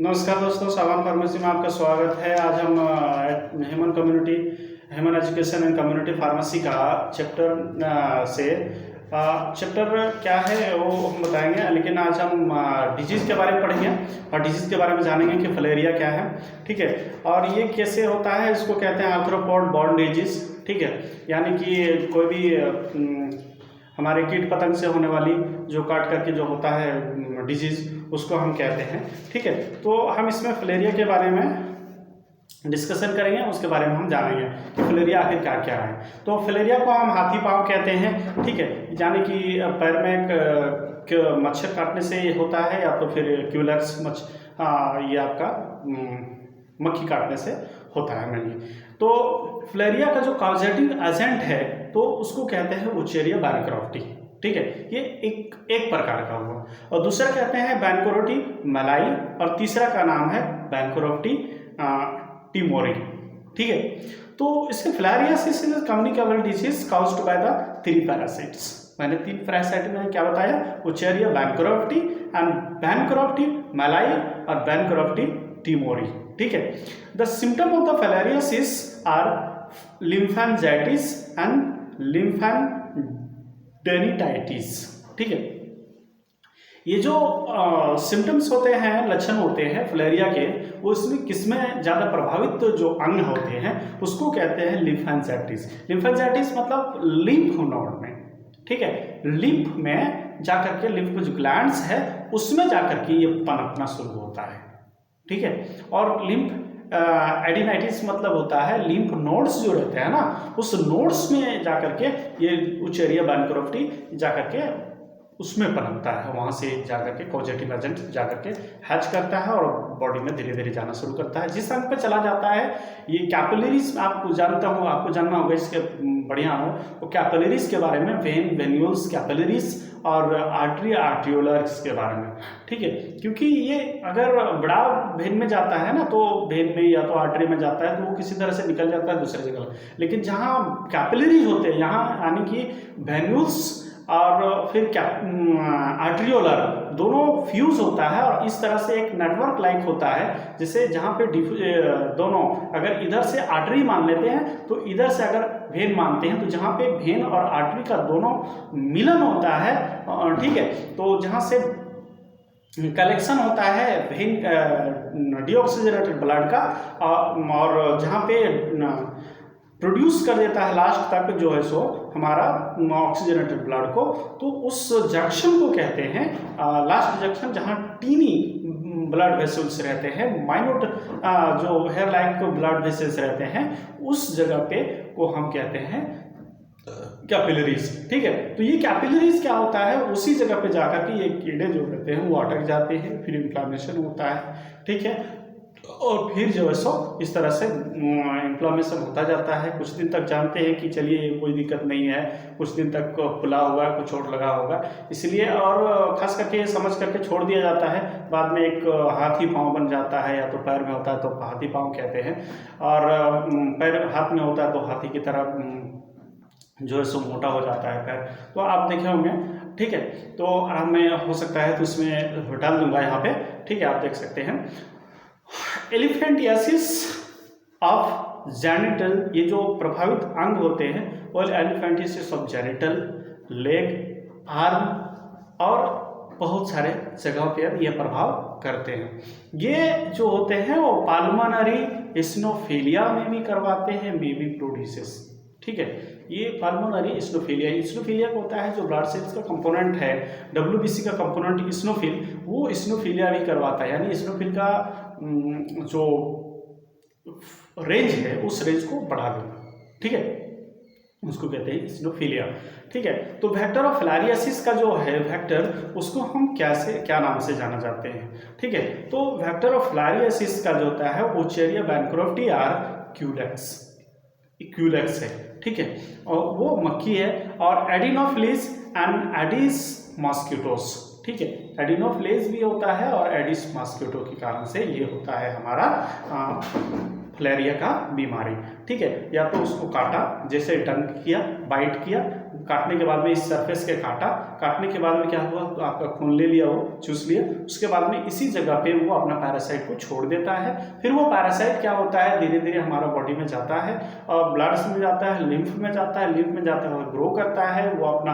नमस्कार दोस्तों, सावन फार्मेसी में आपका स्वागत है। आज हम human education and community pharmacy का चैप्टर क्या है वो हम बताएंगे। लेकिन आज हम डिजीज़ के बारे में पढ़ेंगे और डिजीज़ के बारे में जानेंगे कि फलेरिया क्या है, ठीक है, और ये कैसे होता है। इसको कहते हैं आर्थ्रोपॉड बॉर्न डिजीज़, ठीक है, यानी कि कोई भी हमारे कीट पतंग से होने वाली जो काट करके जो होता है डिजीज़, उसको हम कहते हैं, ठीक है। तो हम इसमें फलेरिया के बारे में डिस्कशन करेंगे, उसके बारे में हम जानेंगे कि फलेरिया आखिर क्या क्या है। तो फलेरिया को हम हाथी पाँव कहते हैं, ठीक है, यानी कि पैर में एक मच्छर काटने से होता है, या तो फिर क्यूलेक्स ये आपका मक्खी काटने से होता है मेनली। तो फलेरिया का जो कॉजेटिंग एजेंट है तो उसको कहते हैं वुचेरिया बैनक्रॉफ्टी, ठीक है, ये एक प्रकार का हुआ। और दूसरा कहते हैं बैनकोरोटी मलाई, और तीसरा का नाम है बैनकोरोटी टिमोरी, ठीक है। तो इसके filariasis is communicable disease caused by the 3 parasites. मैंने 3 पैरासाइट में क्या बताया, वुचेरिया बैनकोरोटी एंड बैनकोरोटी मलाई और बैनकोरोटी टिमोरी, ठीक है। The symptom of the filariasis are lymphangitis and lymphadeninitis, ठीक है। ये जो सिम्टम्स होते हैं, लक्षण होते हैं फलेरिया के, वो इसमें किसमें ज़्यादा प्रभावित जो अंग होते हैं उसको कहते हैं लिम्फेंजाइटिस। लिम्फेंजाइटिस मतलब लिम्फ नोड में, ठीक है, लिम्फ में जाकर के लिम्फ जो ग्लैंड्स है उसमें जाकर के ये पनपना शुरू होता है, ठीक है। और लिम्फ एडिनाइटिस मतलब होता है लिम्फ नोड्स जो रहते हैं ना, उस नोड्स में जाकर के ये वुचेरिया बैनकोरोटी जाकर के उसमें पनपता है, वहाँ से जाकर के कॉजेटिव एजेंट जाकर के हैच करता है और बॉडी में धीरे धीरे जाना शुरू करता है। जिस अंग पे चला जाता है, ये कैपिलरीज आपको जानता हूँ, आपको जानना होगा, इसके बढ़िया हो वो कैपिलरीज के बारे में, वेन वेन्यूल्स कैपिलरीज और आर्टरी आर्टियोलर्स के बारे में, ठीक है। क्योंकि ये अगर बड़ा वेन में जाता है ना, तो वेन में या तो आर्टरी में जाता है तो वो किसी तरह से निकल जाता है दूसरी जगह। लेकिन जहाँ कैपिलरीज होते हैं, यहाँ यानी कि वेन्यूल्स और फिर क्या आर्ट्रियोलर दोनों फ्यूज होता है, और इस तरह से एक नेटवर्क लाइक होता है, जिसे जहाँ पे दोनों अगर इधर से आर्टरी मान लेते हैं तो इधर से अगर वेन मानते हैं, तो जहाँ पे वेन और आर्टरी का दोनों मिलन होता है, ठीक है, तो जहाँ से कलेक्शन होता है वेन डीऑक्सीजनेटेड ब्लड का, और जहाँ पे प्रोड्यूस कर देता है लास्ट तक जो है सो हमारा ऑक्सीजनेटेड ब्लड को, तो उस जंक्शन को कहते हैं लास्ट जंक्शन, जहाँ टीनी ब्लड वेसल्स रहते हैं, माइन्यूट जो हेयर लाइक ब्लड वेसल्स रहते हैं, उस जगह पे को हम कहते हैं कैपिलरीज, ठीक है। तो ये कैपिलरीज क्या होता है, उसी जगह पे जाकर के ये कीड़े जो रहते हैं वो अटक जाते हैं, फिर इन्फ्लामेशन होता है, ठीक है, और फिर जो है सो इस तरह से इन्फ्लामेशन होता जाता है। कुछ दिन तक जानते हैं कि चलिए कोई दिक्कत नहीं है, कुछ दिन तक खुला हुआ है, कुछ चोट लगा होगा, इसलिए और खास करके समझ करके छोड़ दिया जाता है। बाद में एक हाथी पाँव बन जाता है, या तो पैर में होता है तो हाथी पाँव कहते हैं, और पैर हाथ में होता है तो हाथी की तरह जो है सो मोटा हो जाता है पैर। तो आप देखे होंगे, ठीक है। तो आराम में हो सकता है तो इसमें डाल दूंगा यहाँ पे, ठीक है, आप देख सकते हैं। एलिफेंटियासिस ऑफ जेनिटल, ये जो प्रभावित अंग होते हैं वो elephantiasis of genital, leg, arm और बहुत सारे जगहों पर यह प्रभाव करते हैं। ये जो होते हैं वो पाल्मोनरी इस्नोफिलिया में भी करवाते हैं, मे बी प्रोड्यूसेस, ठीक है। ये पाल्मोनरी इस्नोफिलिया को होता है जो ब्लड सेल्स का कंपोनेंट है, WBC का कंपोनेंट इस्नोफिल, वो इस्नोफिलिया भी करवाता है, यानी इस्नोफिल का जो रेंज है उस रेंज को बढ़ा देना, ठीक है, उसको कहते हैं इस्नोफिलिया, ठीक है। तो वेक्टर ऑफ फिलारियासिस का जो है वेक्टर, उसको हम क्या नाम से जाना जाते हैं, ठीक है। तो वेक्टर ऑफ फिलारियासिस का जो होता है वुचेरिया बैनकोरोटी और क्यूलेक्स है, ठीक है, और वो मक्खी है, और एडिनोफिलिस एंड एडिस मॉस्किटोस, ठीक है, एडिनोफिलिस भी होता है और एडिस मॉस्किटो के कारण से ये होता है हमारा फिलेरिया का बीमारी, ठीक है। या तो उसको काटा, जैसे डंक किया, बाइट किया, काटने के बाद में इस सरफेस के काटा, काटने के बाद में क्या हुआ, तो आपका खून ले लिया, वो चूस लिया, उसके बाद में इसी जगह पे वो अपना पैरासाइट को छोड़ देता है। फिर वो पैरासाइट क्या होता है, धीरे धीरे हमारा बॉडी में जाता है और ब्लड में जाता है, लिम्फ में जाता है, लिम्फ में जाता है ग्रो करता है, वो अपना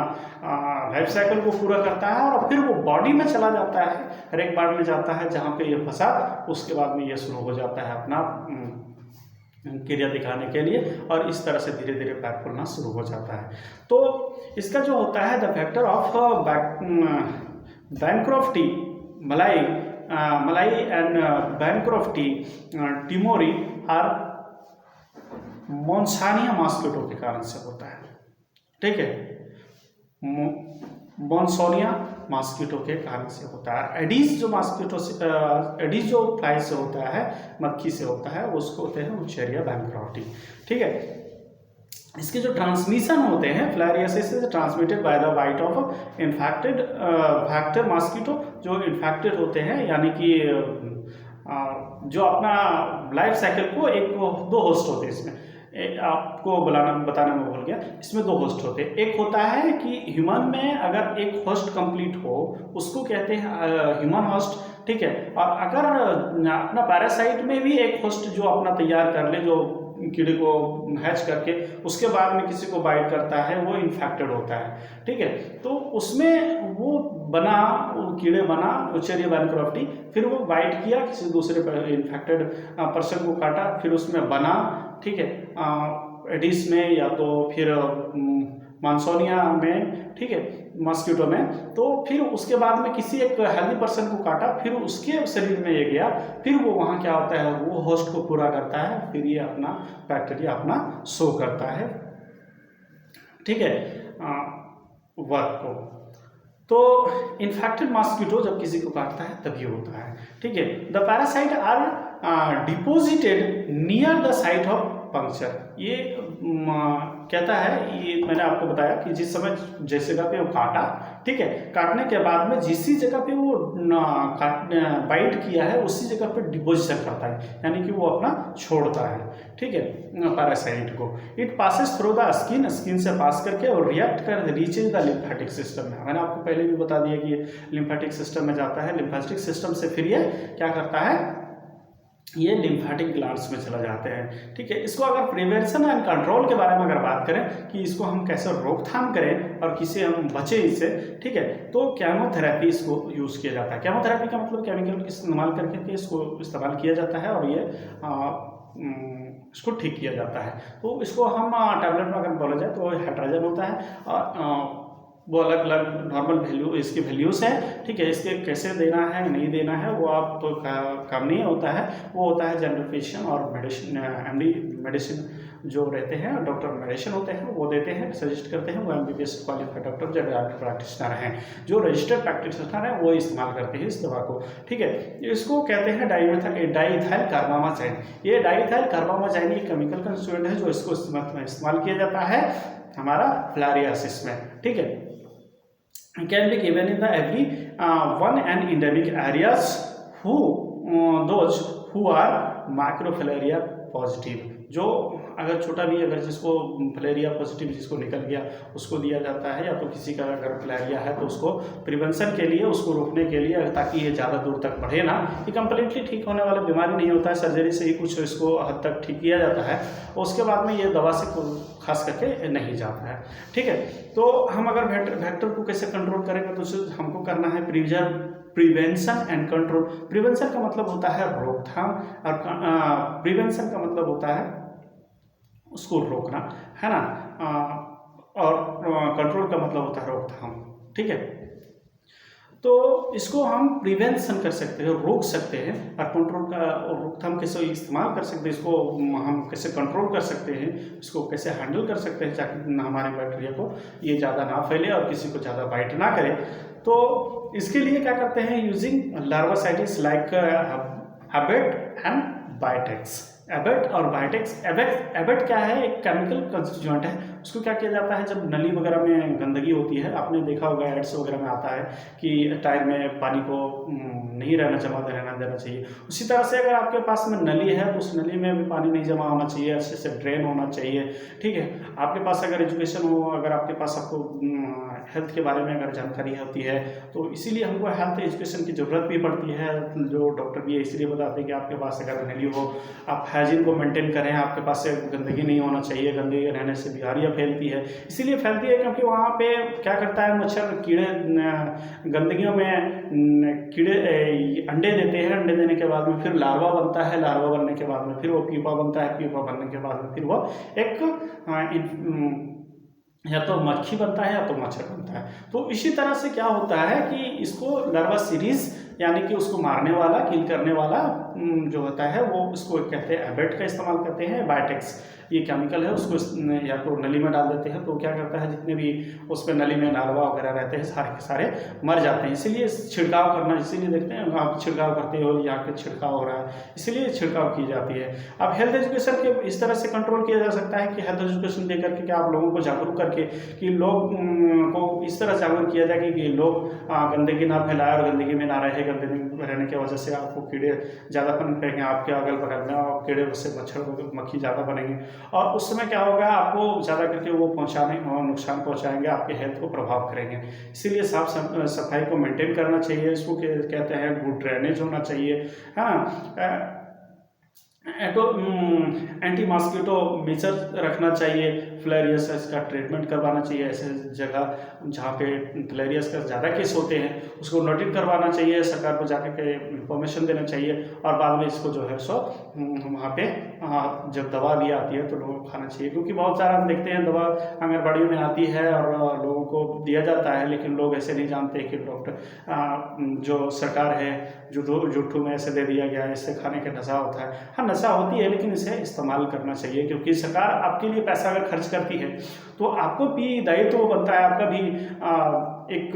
लाइफ साइकिल को पूरा करता है और फिर वो बॉडी में चला जाता है, हर एक पार्ट में जाता है जहाँ पे ये फंसा। उसके बाद में ये शुरू हो जाता है अपना क्रिया दिखाने के लिए और इस तरह से धीरे धीरे पैर फूलना शुरू हो जाता है। तो इसका जो होता है द फैक्टर ऑफ बैंक्रॉफ्टी मलाई एंड बैंक्रॉफ्टी टिमोरी और मॉन्सानिया मॉस्किटो के कारण से होता है, ठीक है। मॉन्सोनिया मॉस्किटो के कारण से होता है। एडीज जो मॉस्किटो से एडीज जो फ्लाई से होता है, मक्खी से होता है, उसको होते हैं वुचेरिया बैंक्रॉफ्टी, ठीक है। इसके जो ट्रांसमिशन होते हैं, filariasis is transmitted by the bite of infected vector mosquito, जो इन्फेक्टेड होते हैं, यानी कि जो अपना लाइफ साइकिल को दो होस्ट होते हैं इसमें, आपको बताना मैं भूल गया, इसमें दो होस्ट होते हैं। एक होता है कि ह्यूमन में अगर एक होस्ट कंप्लीट हो उसको कहते हैं ह्यूमन होस्ट, ठीक है। और अगर अपना पैरासाइट में भी एक होस्ट जो अपना तैयार कर ले, जो कीड़े को हैच करके उसके बाद में किसी को बाइट करता है, वो इन्फेक्टेड होता है, ठीक है। तो उसमें वो कीड़े बना वुचेरिया बैंक्रॉफ्टी, फिर वो बाइट किया, किसी दूसरे इन्फेक्टेड पर्सन को काटा, फिर उसमें बना, ठीक है, एडिस में या तो फिर मॉन्सोनिया में, ठीक है, मॉस्किटो में। तो फिर उसके बाद में किसी एक हेल्दी पर्सन को काटा, फिर उसके शरीर में ये गया, फिर वो वहाँ क्या होता है, वो होस्ट को पूरा करता है, फिर ये अपना बैक्टीरिया अपना शो करता है, ठीक है, वर्क को। तो इन्फेक्टेड मॉस्किटो जब किसी को काटता है तभी होता है, ठीक है। The parasite are deposited near the site of puncture. ये कहता है, ये मैंने आपको बताया कि जिस समय जिस जगह पे वो काटा, ठीक है, काटने के बाद में जिस जगह पे वो बाइट किया है उसी जगह पे डिपोजिशन करता है, यानी कि वो अपना छोड़ता है, ठीक है, पैरासाइट को। It passes through the skin, skin से पास करके और रिएक्ट कर रीचेज द लिम्फेटिक सिस्टम में। मैंने आपको पहले भी बता दिया कि ये लिम्फेटिक सिस्टम में जाता है, लिम्फेटिक सिस्टम से फिर ये क्या करता है, ये लिम्फेटिक ग्लैंड्स में चला जाते हैं, ठीक है। इसको अगर प्रिवेंशन एंड कंट्रोल के बारे में अगर बात करें कि इसको हम कैसे रोकथाम करें और किसे हम बचें इससे, ठीक है, तो केमोथेरेपी इसको यूज़ किया जाता है। केमोथेरेपी का मतलब केमिकल इस्तेमाल करके इसको इस्तेमाल किया जाता है और ये इसको ठीक किया जाता है। तो इसको हम टैबलेट में अगर बोला जाए तो हाइड्रोजन होता है और वो अलग अलग नॉर्मल वैल्यू इसकी वैल्यूज़ हैं, ठीक है। इसके कैसे देना है नहीं देना है वो आप तो काम नहीं होता है, वो होता है जनरल फिजिशियन और मेडिसिन एमडी मेडिसिन जो रहते हैं, डॉक्टर मेडिसिन होते हैं, वो देते हैं, सजेस्ट करते हैं, वो एमबीबीएस क्वालिफाइड डॉक्टर जो प्रैक्टिशनर हैं, जो रजिस्टर्ड प्रैक्टिशनर हैं, वो इस्तेमाल करते हैं इस दवा को, ठीक है। इसको कहते हैं डाइइथाइल कार्बामाज़ाइन। ये डाइइथाइल कार्बामाज़ाइन ये केमिकल कंस्टिट्यूएंट है जो इसको इस्तेमाल किया जाता है हमारा फिलारियासिस में, ठीक है। Can be given in the every one and endemic areas those who are microfilaria positive। जो अगर छोटा भी अगर जिसको फिलेरिया पॉजिटिव जिसको निकल गया उसको दिया जाता है, या तो किसी का अगर फिलेरिया है तो उसको प्रिवेंशन के लिए, उसको रोकने के लिए, ताकि ये ज़्यादा दूर तक बढ़े ना। ये कम्प्लीटली ठीक होने वाला बीमारी नहीं होता है, सर्जरी से ही कुछ इसको हद तक ठीक किया जाता है, उसके बाद में ये दवा से खास करके नहीं जाता है, ठीक है। तो हम अगर वेक्टर को कैसे कंट्रोल करेंगे तो हमको करना है प्रिवेंशन एंड कंट्रोल। प्रिवेंशन का मतलब होता है रोकथाम और प्रिवेंशन का मतलब होता है उसको रोकना, है ना, और कंट्रोल का मतलब होता है रोकथाम, ठीक है। तो इसको हम प्रिवेंशन कर सकते हैं, रोक सकते हैं, और कंट्रोल का रोकथाम कैसे इस्तेमाल कर सकते हैं, इसको हम कैसे कंट्रोल कर सकते हैं, इसको कैसे हैंडल कर सकते हैं ताकि हमारे बैक्टीरिया को ये ज़्यादा ना फैले और किसी को ज़्यादा बाइट ना करे। तो इसके लिए क्या करते हैं, using larvicides like Abate and Biotex. Abate और बायोटेक्स। एबेट क्या है, एक केमिकल कंस्टिट्यूएंट है। उसको क्या किया जाता है, जब नली वगैरह में गंदगी होती है, आपने देखा होगा एड्स वगैरह में आता है कि टायर में पानी को नहीं रहना जमा रहना देना चाहिए। उसी तरह से अगर आपके पास में नली है तो उस नली में भी पानी नहीं जमा होना चाहिए, अच्छे से ड्रेन होना चाहिए। ठीक है, आपके पास अगर एजुकेशन हो, अगर आपके पास आपको हेल्थ के बारे में अगर जानकारी होती है तो इसीलिए हमको हेल्थ एजुकेशन की ज़रूरत भी पड़ती है। जो डॉक्टर भी इसलिए बताते हैं कि आपके पास अगर नली हो, आप हाइजीन को मेंटेन करें, आपके पास से गंदगी नहीं होना चाहिए। गंदगी रहने से बीमारियाँ फैलती है, इसीलिए फैलती है क्योंकि वहाँ पे क्या करता है, मच्छर कीड़े गंदगियों में कीड़े अंडे देते हैं। अंडे देने के बाद में फिर लार्वा बनता है, लार्वा बनने के बाद में फिर वो प्यूपा बनता है, प्यूपा बनने के बाद में फिर वो एक या तो मक्खी बनता है या तो मच्छर बनता है। तो इसी तरह से क्या होता है कि इसको लार्वा सीरीज यानी कि उसको मारने वाला, किल करने वाला जो होता है वो इसको कहते हैं एबेट का इस्तेमाल करते हैं। बायोटेक्स ये केमिकल है, उसको या तो नली में डाल देते हैं तो क्या करता है, जितने भी उस पर नली में लार्वा वगैरह रहते हैं सारे के सारे मर जाते हैं। इसीलिए छिड़काव करना, इसीलिए देखते हैं आप छिड़काव करते हो, यहाँ पे छिड़काव हो रहा है, इसीलिए छिड़काव की जाती है। अब हेल्थ एजुकेशन के इस तरह से कंट्रोल किया जा सकता है कि हेल्थ एजुकेशन दे करके क्या आप लोगों को जागरूक करके कि लोग को इस तरह जागरूक किया जाए कि लोग गंदगी ना फैलाए और गंदगी में ना रहे। गंदगी में रहने की वजह से आपको कीड़े ज़्यादा पनपेंगे आपके अगल बगल में, और कीड़े से मच्छर मक्खी ज़्यादा बनेंगे और उस समय क्या होगा, आपको ज़्यादा करके वो पहुँचाने और नुकसान पहुँचाएंगे, आपके हेल्थ को प्रभाव करेंगे। इसीलिए साफ सफाई को मेंटेन करना चाहिए। इसको कहते हैं गुड ड्रेनेज होना चाहिए, है ना। एंटी मॉस्किटो मेजर रखना चाहिए। फिलेरियस इसका ट्रीटमेंट करवाना चाहिए। ऐसे जगह जहाँ पे फिलेरियस का ज़्यादा केस होते हैं उसको नोटिस करवाना चाहिए, सरकार को जाकर के इंफॉर्मेशन देना चाहिए और बाद में इसको जो है सो वहाँ पे जब दवा भी आती है तो लोगों को खाना चाहिए। क्योंकि बहुत सारा हम देखते हैं दवा आंगनबाड़ियों में आती है और लोगों को दिया जाता है, लेकिन लोग ऐसे नहीं जानते कि डॉक्टर जो सरकार है जुट्ठू में ऐसे दे दिया गया है, इससे खाने का नशा होता है। हाँ, नशा होती है लेकिन इसे इस्तेमाल करना चाहिए, क्योंकि सरकार आपके लिए पैसा अगर खर्च करती है तो आपको भी दायित्व बनता है, आपका भी एक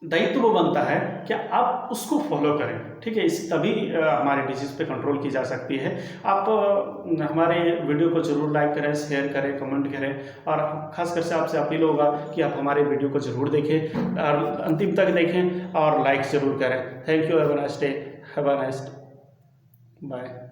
दायित्व बनता है कि आप उसको फॉलो करें। ठीक है, इस तभी हमारे डिजीज़ पे कंट्रोल की जा सकती है। आप हमारे वीडियो को जरूर लाइक करें, शेयर करें, कमेंट करें और खासकर से आपसे अपील होगा कि आप हमारे वीडियो को जरूर देखें और अंतिम तक देखें और लाइक ज़रूर करें। Thank you, have a nice day, have a nice bye.